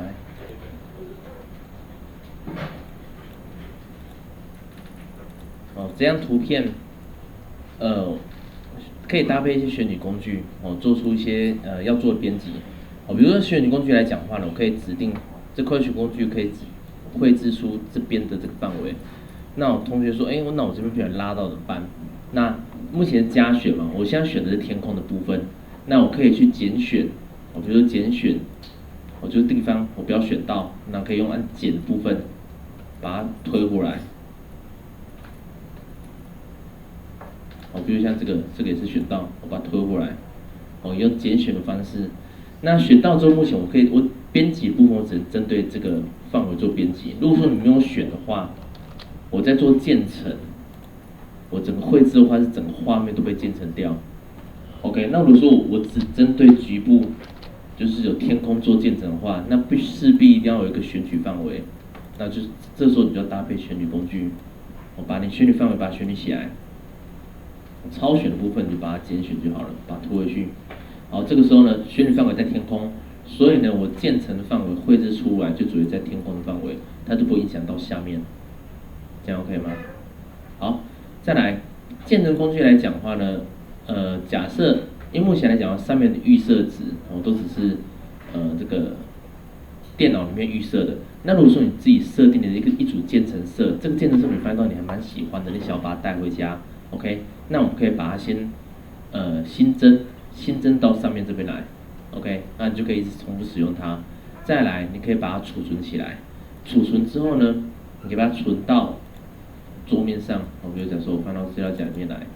来，这张图片，可以搭配一些选举工具，做出一些要做的编辑，比如说选举工具来讲话呢，我可以指定这块选举工具可以绘制出这边的这个范围。那我同学说，那我这边不小心拉到怎么办？那目前加选嘛，我现在选的是天空的部分，那我可以去减选，比如说减选，就是地方我不要选到，那可以用按减的部分把它推回来。比如像这个也是选到，我把它推过来，用简选的方式。那选到之后，目前我编辑的部分我只能针对这个范围做编辑。如果说你没有选的话，我在做渐层，我整个绘制的话是整个画面都被渐层掉。OK， 那如果说我只针对局部，就是有天空做渐层的话，那势必一定要有一个选取范围。那就是这时候你就要搭配选取工具，我把你选取范围把它选取起来。超选的部分你就把它简选就好了，把它拖回去。好，这个时候呢，选取范围在天空，所以呢，我渐层的范围绘制出来就只会在天空的范围，它就不会影响到下面。这样 OK 吗？好，再来渐层工具来讲的话呢，假设因为目前来讲上面的预设值都只是这个电脑里面预设的。那如果说你自己设定的一组渐层色，这个渐层色你发现到你还蛮喜欢的，你想要把它带回家。OK， 那我们可以把它先新增到上面这边来 ，OK， 那你就可以一直重复使用它。再来，你可以把它储存起来，储存之后呢，你可以把它存到桌面上。比如讲说我放到资料夹里面来，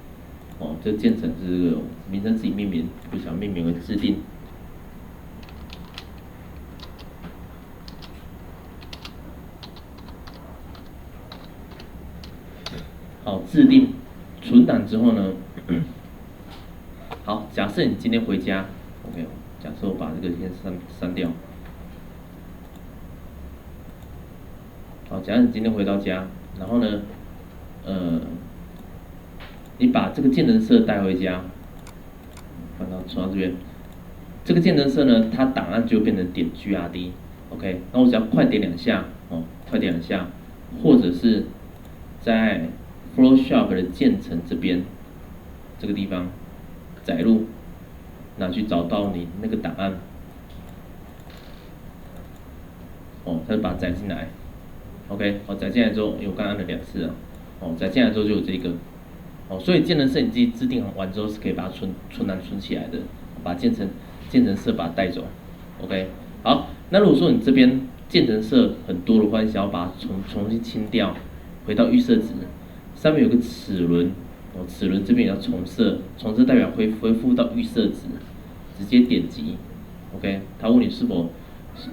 这渐层是这个名称自己命名，就想命名为制定。好，制定。存档之后呢，好，假设你今天回家 ，OK， 假设我把这个先删掉。好，假设你今天回到家，然后呢，你把这个渐层色带回家，传到这边，这个渐层色呢，它档案就变成点 GRD，OK， 那我只要快点2下，快点2下，或者是在Photoshop 的渐层这边，这个地方载入，拿去找到你那个档案，它就把它载进来 ，OK， 载进来之后，因为我刚按了2次了，载进来之后就有这个，所以渐层色你自己制定完之后是可以把它存起来的，把渐层色把它带走 ，OK， 好，那如果说你这边渐层色很多的话，你想要把它重新清掉，回到预设值。上面有个齿轮，齿轮这边也要重设，重设代表恢复到预设值，直接点击 ，OK， 它问你是否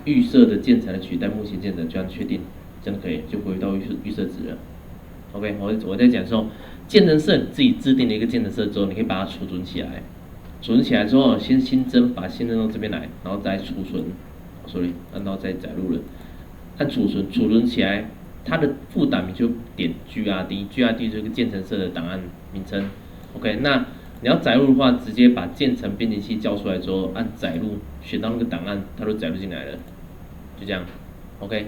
预设的渐层来取代目前渐层，就按确定，这样可以就回到预设值了 ，OK， 我在讲说渐层色你自己制定了一个渐层色之后，你可以把它储存起来，储存起来之后先新增，把新增到这边来，然后再储存，sorry， 然后再载入了，按储存起来。它的副档名就点 GRD 就是个渐层色的档案名称 ，OK， 那你要载入的话，直接把渐层编辑器叫出来之后，按载入，选到那个档案，它都载入进来了，就这样 ，OK，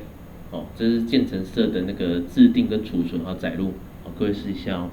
这是渐层色的那个制定跟储存和载入，各位试一下哦。